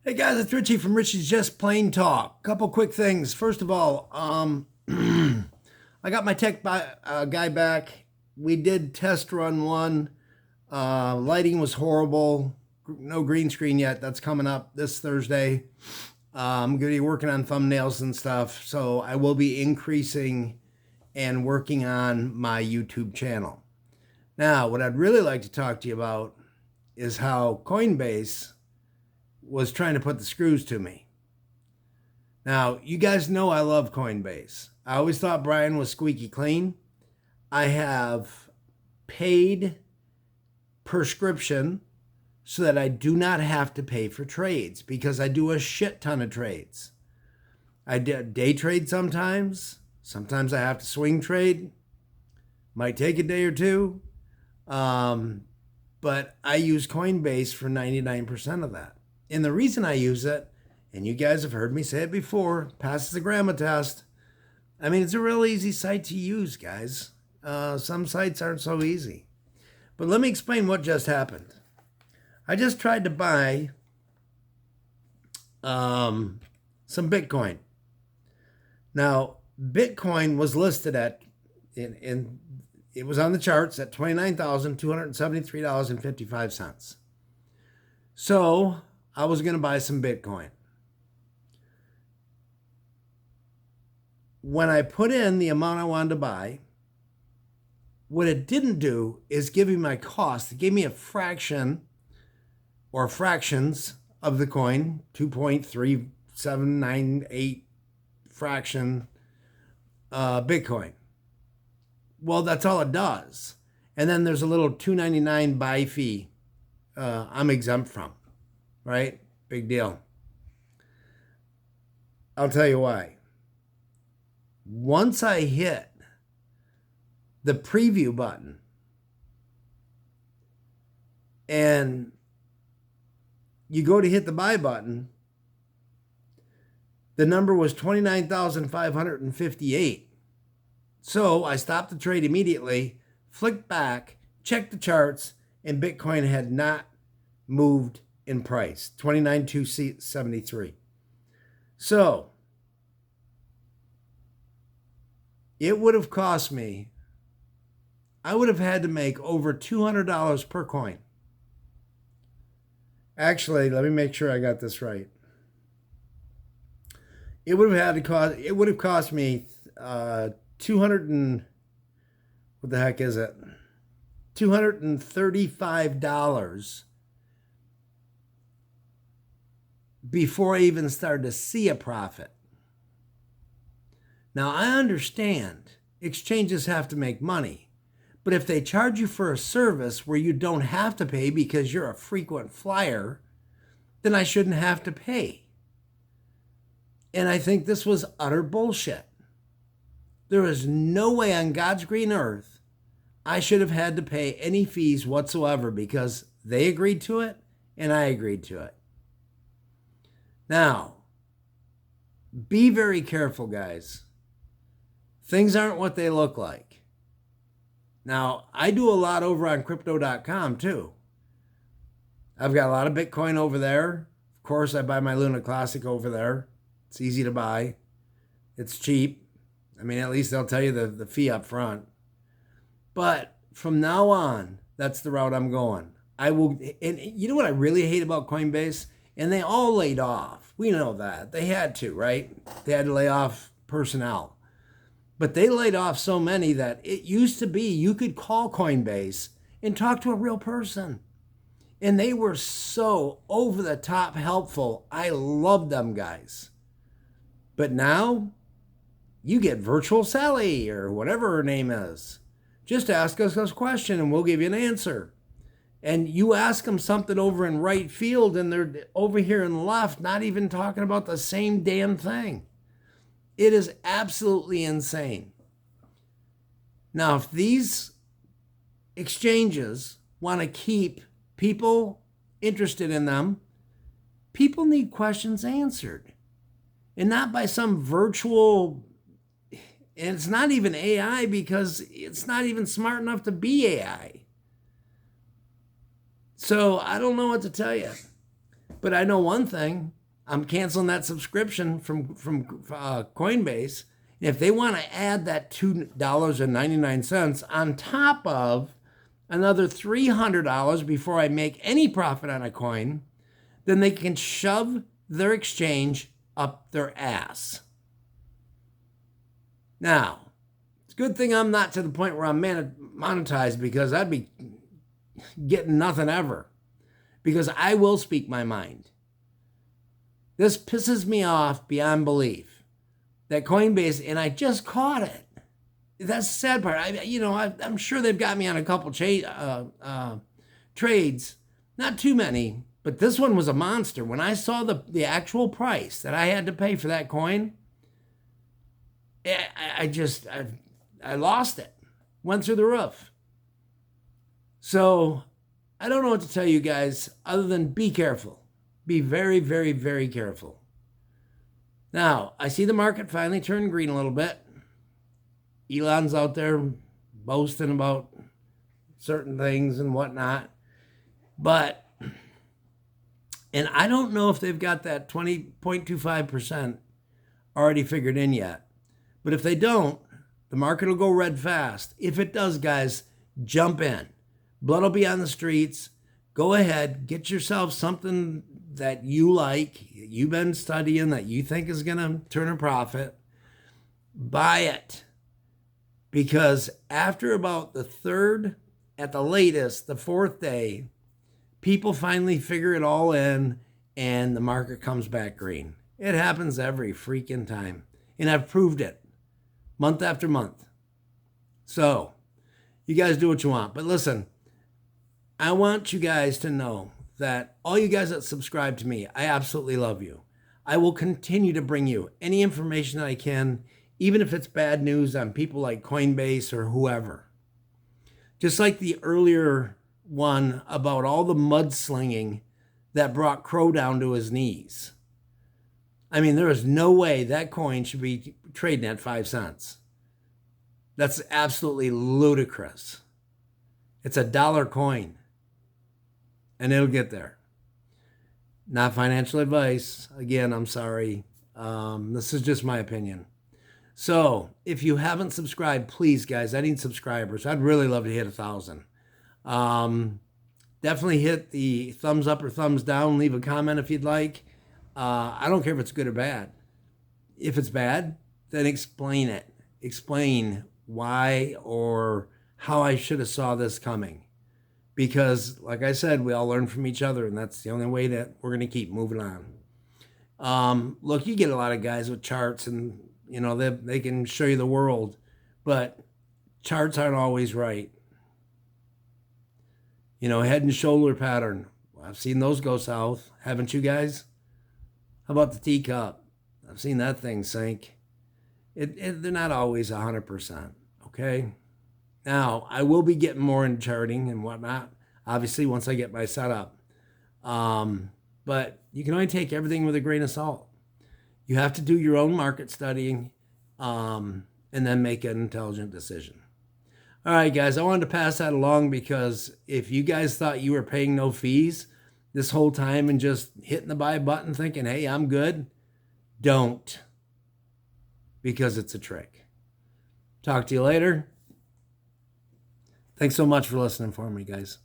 Hey guys, it's Richie from Richie's Just Plain Talk. Couple quick things. First of all, I got my guy back. We did test run one. Lighting was horrible. No green screen yet. That's coming up this Thursday. I'm going to be working on thumbnails and stuff. So I will be increasing and working on my YouTube channel. Now, what I'd really like to talk to you about is how Coinbase was trying to put the screws to me. Now, you guys know I love Coinbase. I always thought Brian was squeaky clean. I have paid prescription so that I do not have to pay for trades because I do a shit ton of trades. I day trade sometimes. Sometimes I have to swing trade. Might take a day or two. But I use Coinbase for 99% of that. And the reason I use it, and you guys have heard me say it before, passes the grandma test. I mean, it's a real easy site to use, guys. Some sites aren't so easy. But let me explain what just happened. I just tried to buy some Bitcoin. Now, Bitcoin was listed at, it was on the charts at $29,273.55. So I was going to buy some Bitcoin. When I put in the amount I wanted to buy, what it didn't do is give me my cost. It gave me a fraction or fractions of the coin, 2.3798 fraction Bitcoin. Well, that's all it does. And then there's a little $2.99 buy fee I'm exempt from, right? Big deal. I'll tell you why. Once I hit the preview button and you go to hit the buy button, the number was 29,558. So I stopped the trade immediately, flicked back, checked the charts, and Bitcoin had not moved in price, 29,273. So it would have cost me, I would have had to make over $200 per coin. Actually, let me make sure I got this right. It would have cost me 200 and what the heck is it? $235 before I even started to see a profit. Now, I understand exchanges have to make money, but if they charge you for a service where you don't have to pay because you're a frequent flyer, then I shouldn't have to pay. And I think this was utter bullshit. There is no way on God's green earth I should have had to pay any fees whatsoever because they agreed to it and I agreed to it. Now, be very careful, guys. Things aren't what they look like. Now, I do a lot over on crypto.com too. I've got a lot of Bitcoin over there. Of course, I buy my Luna Classic over there. It's easy to buy. It's cheap. I mean, at least they'll tell you the fee up front. But from now on, that's the route I'm going. I will, and you know what I really hate about Coinbase? And they all laid off. We know that. They had to, right? They had to lay off personnel. But they laid off so many that it used to be you could call Coinbase and talk to a real person. And they were so over the top helpful. I love them guys. But now you get Virtual Sally or whatever her name is. Just ask us a question and we'll give you an answer. And you ask them something over in right field and they're over here in left, not even talking about the same damn thing. It is absolutely insane. Now, if these exchanges want to keep people interested in them, people need questions answered. And not by some virtual, and it's not even AI because it's not even smart enough to be AI. So I don't know what to tell you. But I know one thing, I'm canceling that subscription from Coinbase. And if they want to add that $2.99 on top of another $300 before I make any profit on a coin, then they can shove their exchange up their ass. Now, it's a good thing I'm not to the point where I'm monetized, because I'd be getting nothing ever, because I will speak my mind. This pisses me off beyond belief that Coinbase, and I just caught it. That's the sad part. I'm sure they've got me on a couple trades, not too many, but this one was a monster. When I saw the actual price that I had to pay for that coin, I lost it. Went through the roof. So I don't know what to tell you guys other than be careful. Be very, very, very careful. Now, I see the market finally turn green a little bit. Elon's out there boasting about certain things and whatnot. But, and I don't know if they've got that 20.25% already figured in yet. But if they don't, the market will go red fast. If it does, guys, jump in. Blood will be on the streets. Go ahead, get yourself something that you like, you've been studying, that you think is going to turn a profit. Buy it. Because after about the third, at the latest, the fourth day, people finally figure it all in and the market comes back green. It happens every freaking time. And I've proved it month after month. So you guys do what you want. But listen, I want you guys to know that all you guys that subscribe to me, I absolutely love you. I will continue to bring you any information that I can, even if it's bad news on people like Coinbase or whoever. Just like the earlier one about all the mudslinging that brought Crow down to his knees. I mean, there is no way that coin should be trading at 5 cents. That's absolutely ludicrous. It's a dollar coin. And it'll get there. Not financial advice. Again, I'm sorry. This is just my opinion. So if you haven't subscribed, please, guys, I need subscribers. I'd really love to hit 1,000. Definitely hit the thumbs up or thumbs down. Leave a comment if you'd like. I don't care if it's good or bad. If it's bad, then explain it. Explain why or how I should have saw this coming. Because, like I said, we all learn from each other, and that's the only way that we're going to keep moving on. Look, you get a lot of guys with charts, and they can show you the world, but charts aren't always right. Head and shoulder pattern. Well, I've seen those go south. Haven't you guys? How about the teacup? I've seen that thing sink. They're not always 100%, okay? Now, I will be getting more into charting and whatnot, obviously, once I get my setup. But you can only take everything with a grain of salt. You have to do your own market studying and then make an intelligent decision. All right, guys, I wanted to pass that along because if you guys thought you were paying no fees this whole time and just hitting the buy button thinking, hey, I'm good, don't. Because it's a trick. Talk to you later. Thanks so much for listening for me, guys.